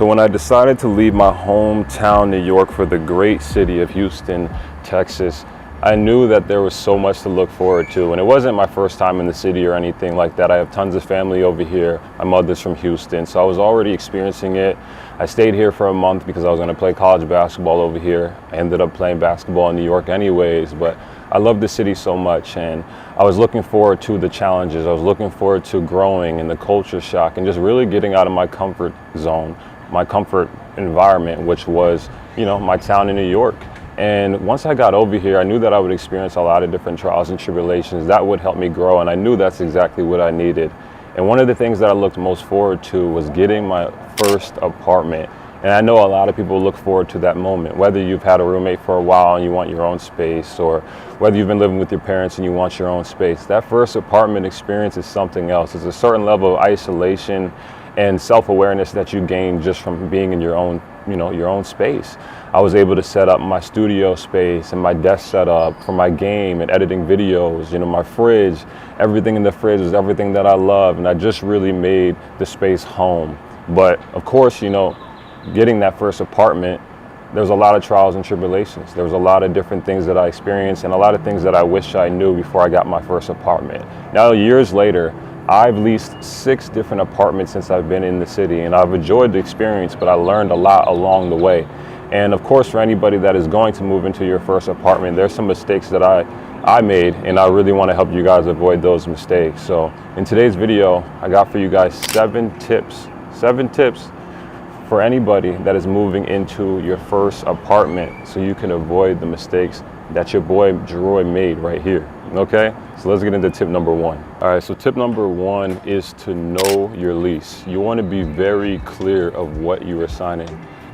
So when I decided to leave my hometown, New York, for the great city of Houston, Texas, I knew that there was so much to look forward to. And it wasn't my first time in the city or anything like that. I have tons of family over here. My mother's from Houston, so I was already experiencing it. I stayed here for a month because I was going to play college basketball over here. I ended up playing basketball in New York anyways, but I love the city so much, and I was looking forward to the challenges. I was looking forward to growing and the culture shock and just really getting out of my comfort zone, my comfort environment, which was, my town in New York. And once I got over here, I knew that I would experience a lot of different trials and tribulations that would help me grow, and I knew that's exactly what I needed. And one of the things that I looked most forward to was getting my first apartment. And I know a lot of people look forward to that moment, whether you've had a roommate for a while and you want your own space, or whether you've been living with your parents and you want your own space. That first apartment experience is something else. It's a certain level of isolation and self-awareness that you gain just from being in your own, your own space. I was able to set up my studio space and my desk setup for my game and editing videos, my fridge. Everything in the fridge is everything that I love, and I just really made the space home. But of course, getting that first apartment, there's a lot of trials and tribulations. There was a lot of different things that I experienced and a lot of things that I wish I knew before I got my first apartment. Now, years later, I've leased 6 different apartments since I've been in the city, and I've enjoyed the experience, but I learned a lot along the way. And of course, for anybody that is going to move into your first apartment, there's some mistakes that I made, and I really want to help you guys avoid those mistakes. So in today's video, I got for you guys 7 tips for anybody that is moving into your first apartment so you can avoid the mistakes that your boy Jeroy made right here. Okay, so let's get into tip number 1. All right, so tip number 1 is to know your lease. You want to be very clear of what you are signing.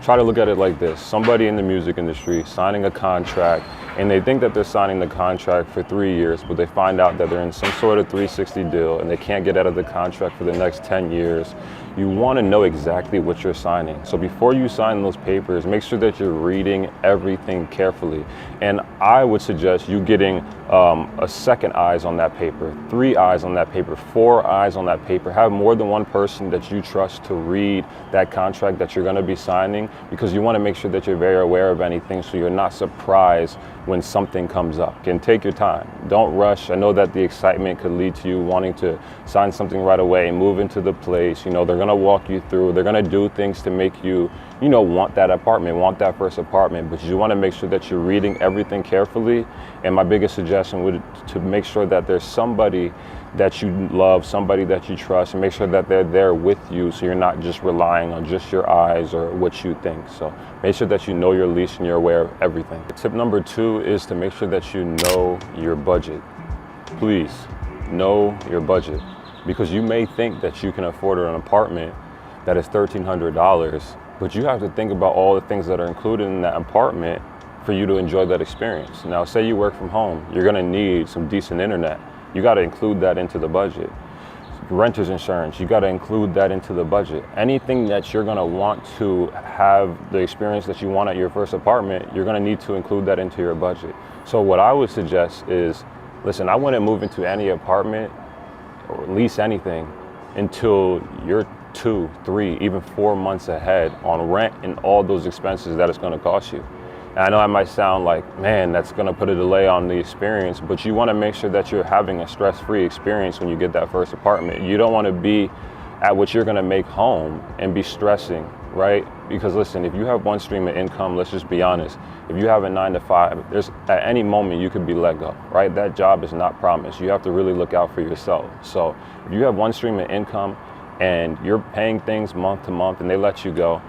Try to look at it like this. Somebody in the music industry signing a contract, and they think that they're signing the contract for 3 years, but they find out that they're in some sort of 360 deal and they can't get out of the contract for the next 10 years. You want to know exactly what you're signing. So before you sign those papers, make sure that you're reading everything carefully. And I would suggest you getting a second eyes on that paper, 3 eyes on that paper, 4 eyes on that paper. Have more than one person that you trust to read that contract that you're going to be signing, because you want to make sure that you're very aware of anything so you're not surprised when something comes up. And take your time. Don't rush. I know that the excitement could lead to you wanting to sign something right away and move into the place. They're going to walk you through. They're going to do things to make you, want that apartment, want that first apartment. But you want to make sure that you're reading everything carefully. And my biggest suggestion would to make sure that there's somebody that you love, somebody that you trust, and make sure that they're there with you so you're not just relying on just your eyes or what you think. So make sure that you know your lease and you're aware of everything. Tip number 2 is to make sure that you know your budget. Please know your budget, because you may think that you can afford an apartment that is $1,300, but you have to think about all the things that are included in that apartment for you to enjoy that experience. Now, say you work from home, you're gonna need some decent internet. You gotta include that into the budget. Renter's insurance, you gotta include that into the budget. Anything that you're gonna want to have the experience that you want at your first apartment, you're gonna need to include that into your budget. So what I would suggest is, listen, I wouldn't move into any apartment or lease anything until you're 2, 3, even 4 months ahead on rent and all those expenses that it's gonna cost you. And I know that might sound like, man, that's gonna put a delay on the experience, but you wanna make sure that you're having a stress-free experience when you get that first apartment. You don't wanna be at what you're gonna make home and be stressing, right? Because listen, if you have one stream of income, let's just be honest, if you have a 9 to 5, there's at any moment you could be let go, right? That job is not promised. You have to really look out for yourself. So if you have one stream of income and you're paying things month to month and they let you go,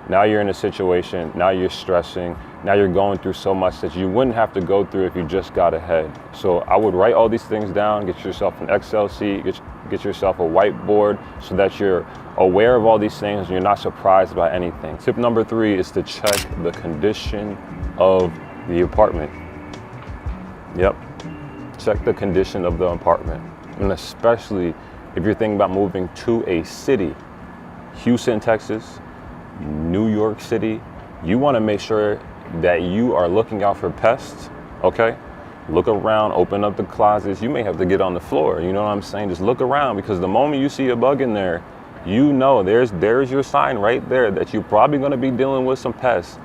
now you're in a situation, now you're stressing, now you're going through so much that you wouldn't have to go through if you just got ahead. So I would write all these things down, get yourself an Excel sheet, get yourself a whiteboard so that you're aware of all these things and you're not surprised by anything. Tip number 3 is to check the condition of the apartment. Yep, check the condition of the apartment. And especially if you're thinking about moving to a city, Houston, Texas, New York City, you want to make sure that you are looking out for pests, okay? Look around, open up the closets. You may have to get on the floor, you know what I'm saying? Just look around, because the moment you see a bug in there, you know there's your sign right there that you're probably going to be dealing with some pests.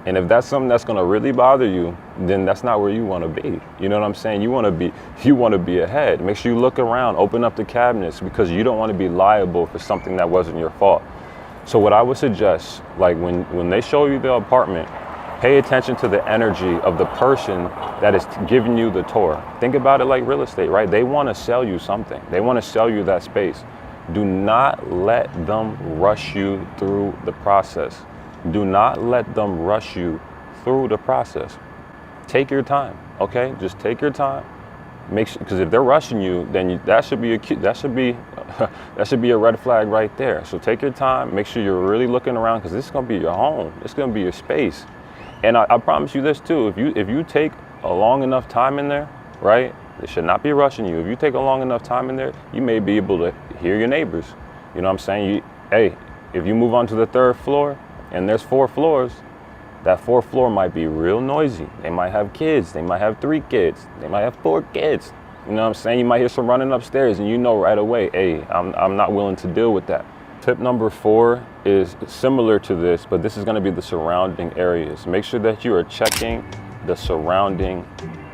And if that's something that's going to really bother you, then that's not where you want to be. You know what I'm saying? You want to be ahead. Make sure you look around, open up the cabinets, because you don't want to be liable for something that wasn't your fault. So what I would suggest, like when they show you the apartment, pay attention to the energy of the person that is giving you the tour. Think about it like real estate, right? They want to sell you something. They want to sell you that space. Do not let them rush you through the process. Do not let them rush you through the process. Take your time, okay? Just take your time. Make sure, because if they're rushing you, then that should be a red flag right there. So take your time. Make sure you're really looking around, because this is gonna be your home. It's gonna be your space. And I promise you this too. If you take a long enough time in there, right? They should not be rushing you. If you take a long enough time in there, you may be able to hear your neighbors. You know what I'm saying? Hey, if you move on to the 3rd floor, and there's 4 floors, that 4th floor might be real noisy. They might have kids. They might have 3 kids. They might have 4 kids. You know what I'm saying? You might hear some running upstairs, and you know right away, hey, I'm not willing to deal with that. Tip number 4 is similar to this, but this is going to be the surrounding areas. Make sure that you are checking the surrounding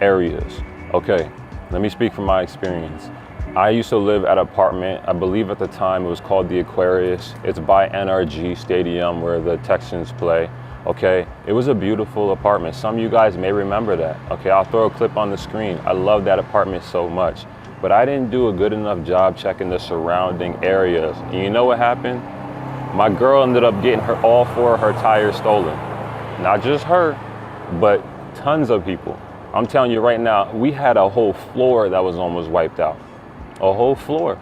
areas. Okay, let me speak from my experience. I used to live at an apartment, I believe at the time it was called the Aquarius. It's by NRG Stadium where the Texans play. Okay, it was a beautiful apartment. Some of you guys may remember that. Okay, I'll throw a clip on the screen. I love that apartment so much, but I didn't do a good enough job checking the surrounding areas. And you know what happened? My girl ended up getting all 4 of her tires stolen. Not just her, but tons of people. I'm telling you right now, we had a whole floor that was almost wiped out. A whole floor.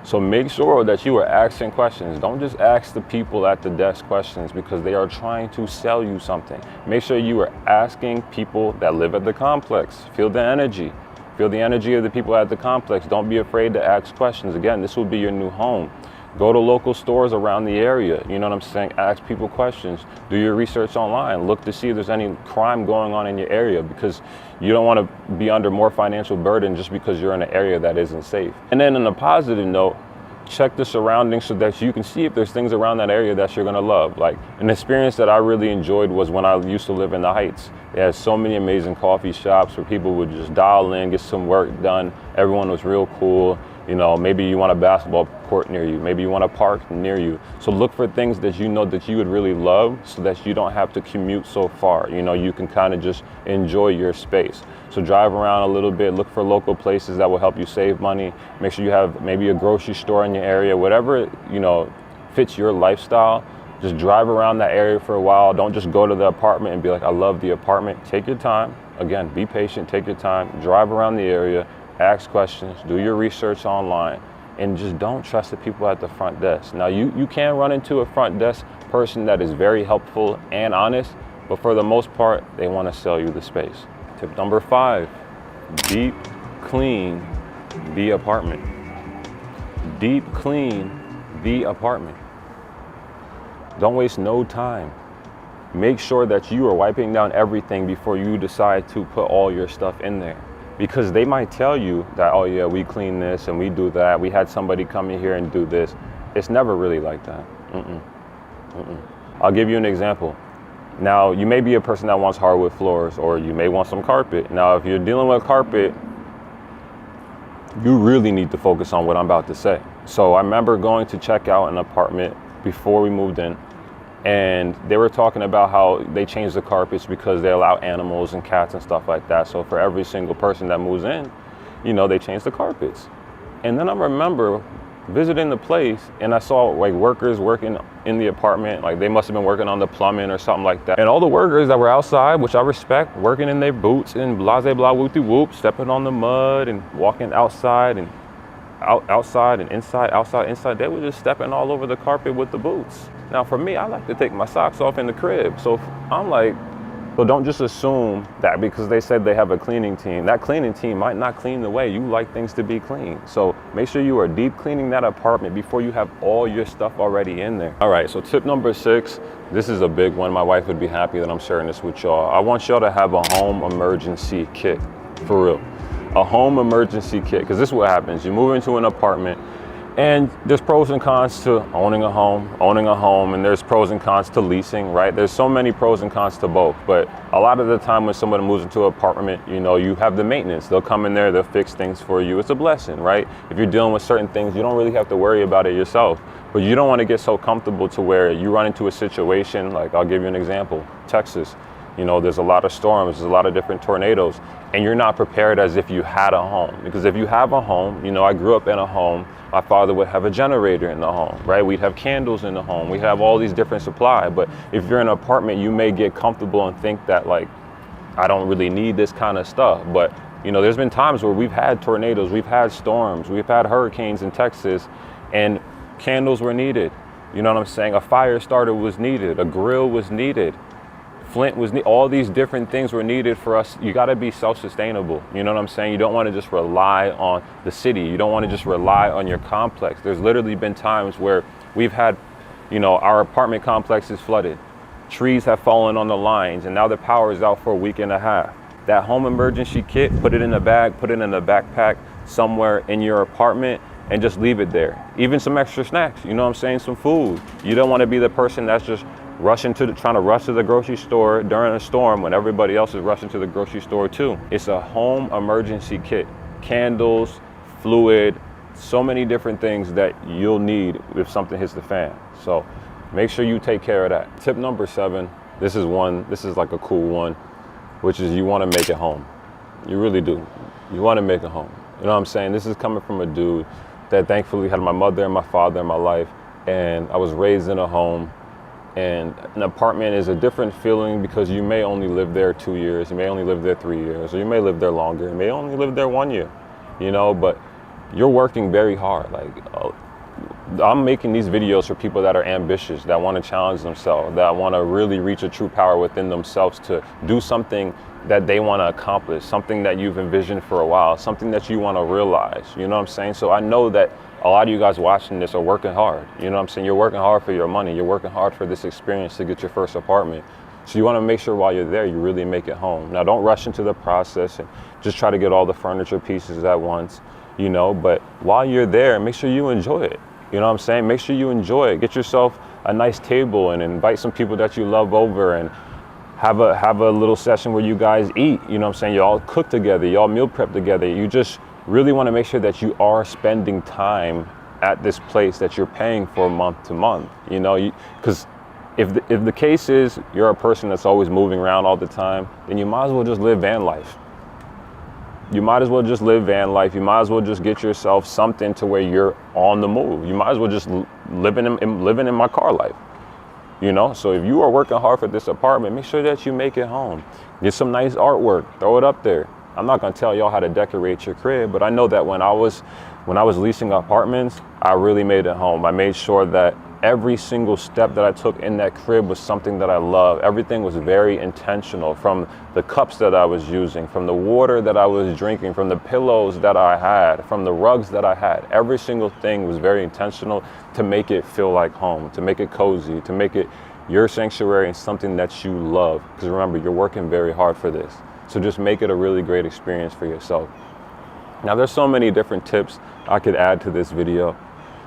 So make sure that you are asking questions. Don't just ask the people at the desk questions, because they are trying to sell you something. Make sure you are asking people that live at the complex. Feel the energy. Feel the energy of the people at the complex. Don't be afraid to ask questions. Again, this will be your new home. Go to local stores around the area. You know what I'm saying? Ask people questions. Do your research online. Look to see if there's any crime going on in your area, because you don't want to be under more financial burden just because you're in an area that isn't safe. And then on a positive note, check the surroundings so that you can see if there's things around that area that you're going to love. Like an experience that I really enjoyed was when I used to live in the Heights. They had so many amazing coffee shops where people would just dial in, get some work done. Everyone was real cool. You know, maybe you want a basketball court near you. Maybe you want a park near you. So look for things that you know that you would really love, so that you don't have to commute so far. You know, you can kind of just enjoy your space. So drive around a little bit, look for local places that will help you save money. Make sure you have maybe a grocery store in your area, whatever, you know, fits your lifestyle. Just drive around that area for a while. Don't just go to the apartment and be like, I love the apartment. Take your time. Again, be patient, take your time, drive around the area. Ask questions, do your research online, and just don't trust the people at the front desk. Now, you can run into a front desk person that is very helpful and honest, but for the most part, they want to sell you the space. Tip number 5, deep clean the apartment. Deep clean the apartment. Don't waste no time. Make sure that you are wiping down everything before you decide to put all your stuff in there. Because they might tell you that, oh yeah, we clean this and we do that. We had somebody come in here and do this. It's never really like that. I'll give you an example. Now, you may be a person that wants hardwood floors, or you may want some carpet. Now, if you're dealing with carpet, you really need to focus on what I'm about to say. So I remember going to check out an apartment before we moved in, and they were talking about how they changed the carpets because they allow animals and cats and stuff like that. So for every single person that moves in, you know, they changed the carpets. And then I remember visiting the place, and I saw like workers working in the apartment. Like they must have been working on the plumbing or something like that. And all the workers that were outside, which I respect, working in their boots and blase blah whoopty whoop, stepping on the mud and walking outside and outside and inside, outside, inside. They were just stepping all over the carpet with the boots. Now for me, I like to take my socks off in the crib. So I'm like, so don't just assume that because they said they have a cleaning team, that cleaning team might not clean the way you like things to be clean. So make sure you are deep cleaning that apartment before you have all your stuff already in there. All right, so tip number 6, this is a big one. My wife would be happy that I'm sharing this with y'all. I want y'all to have a home emergency kit, for real. A home emergency kit, because this is what happens. You move into an apartment And there's pros and cons to owning a home, and there's pros and cons to leasing, right? There's so many pros and cons to both. But a lot of the time when someone moves into an apartment, you know, you have the maintenance. They'll come in there, they'll fix things for you. It's a blessing, right? If you're dealing with certain things, you don't really have to worry about it yourself. But you don't want to get so comfortable to where you run into a situation, like I'll give you an example, Texas. You know, there's a lot of storms, there's a lot of different tornadoes, and you're not prepared as if you had a home. Because if you have a home, you know, I grew up in a home, my father would have a generator in the home, right? We'd have candles in the home. We have all these different supply. But if you're in an apartment, you may get comfortable and think that, like, I don't really need this kind of stuff. But, you know, there's been times where we've had tornadoes, we've had storms, we've had hurricanes in Texas, and candles were needed. You know what I'm saying? A fire starter was needed, a grill was needed. Flint was all these different things were needed for us. You got to be self-sustainable. You know what I'm saying? You don't want to just rely on the city. You don't want to just rely on your complex. There's literally been times where we've had, you know, our apartment complex is flooded. Trees have fallen on the lines, and now the power is out for a week and a half. That home emergency kit, put it in a bag, put it in a backpack somewhere in your apartment, and just leave it there. Even some extra snacks, you know what I'm saying? Some food. You don't want to be the person that's just trying to rush to the grocery store during a storm when everybody else is rushing to the grocery store too. It's a home emergency kit. Candles, fluid, so many different things that you'll need if something hits the fan. So make sure you take care of that. Tip number 7, this is like a cool one, which is you want to make it home. You really do. You want to make it home. You know what I'm saying? This is coming from a dude that thankfully had my mother and my father in my life, and I was raised in a home. And an apartment is a different feeling because you may only live there 2 years, you may only live there 3 years, or you may live there longer, you may only live there 1 year, you know, but you're working very hard. Like, I'm making these videos for people that are ambitious, that want to challenge themselves, that want to really reach a true power within themselves to do something that they want to accomplish, something that you've envisioned for a while, something that you want to realize, you know what I'm saying? So I know that a lot of you guys watching this are working hard, you know what I'm saying? You're working hard for your money, you're working hard for this experience to get your first apartment. So you want to make sure while you're there, you really make it home. Now, don't rush into the process and just try to get all the furniture pieces at once, you know, but while you're there, make sure you enjoy it. You know what I'm saying? Make sure you enjoy it. Get yourself a nice table and invite some people that you love over and have a little session where you guys eat. You know what I'm saying? You all cook together, you all meal prep together. You just really want to make sure that you are spending time at this place that you're paying for month to month. You know, because if the case is you're a person that's always moving around all the time, then you might as well just live van life. You might as well just live van life. You might as well just get yourself something to where you're on the move. You might as well just living in my car life. You know, so if you are working hard for this apartment, make sure that you make it home. Get some nice artwork, throw it up there. I'm not gonna tell y'all how to decorate your crib, but I know that when I was leasing apartments, I really made it home. I made sure that every single step that I took in that crib was something that I love. Everything was very intentional, from the cups that I was using, from the water that I was drinking, from the pillows that I had, from the rugs that I had. Every single thing was very intentional to make it feel like home, to make it cozy, to make it your sanctuary and something that you love. Because remember, you're working very hard for this. So just make it a really great experience for yourself. Now, there's so many different tips I could add to this video.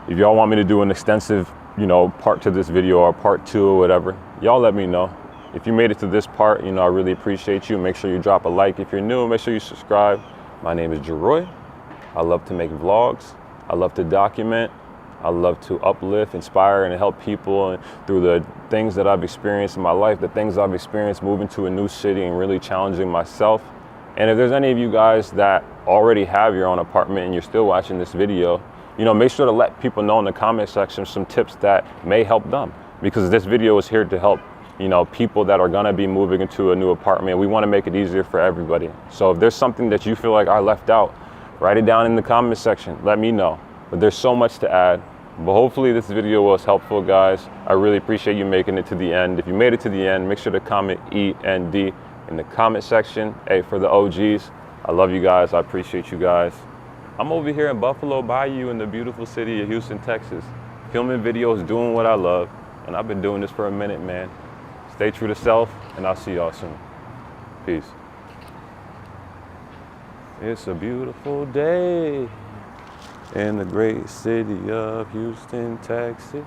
If y'all want me to do an extensive, you know, part to this video or part 2 or whatever, y'all let me know. If you made it to this part, you know, I really appreciate you. Make sure you drop a like. If you're new, make sure you subscribe. My name is Jeroy. I love to make vlogs. I love to document. I love to uplift, inspire, and help people and through the things that I've experienced in my life, the things I've experienced moving to a new city and really challenging myself. And if there's any of you guys that already have your own apartment and you're still watching this video, you know, make sure to let people know in the comment section some tips that may help them, because this video is here to help, you know, people that are gonna be moving into a new apartment. We wanna make it easier for everybody. So if there's something that you feel like I left out, write it down in the comment section, let me know. But there's so much to add. But hopefully this video was helpful, guys. I really appreciate you making it to the end. If you made it to the end, make sure to comment END in the comment section. Hey, for the OGs, I love you guys. I appreciate you guys. I'm over here in Buffalo Bayou in the beautiful city of Houston, Texas, filming videos, doing what I love. And I've been doing this for a minute, man. Stay true to self, and I'll see y'all soon. Peace. It's a beautiful day. in the great city of Houston, Texas.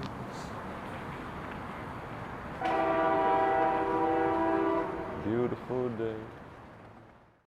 Beautiful day.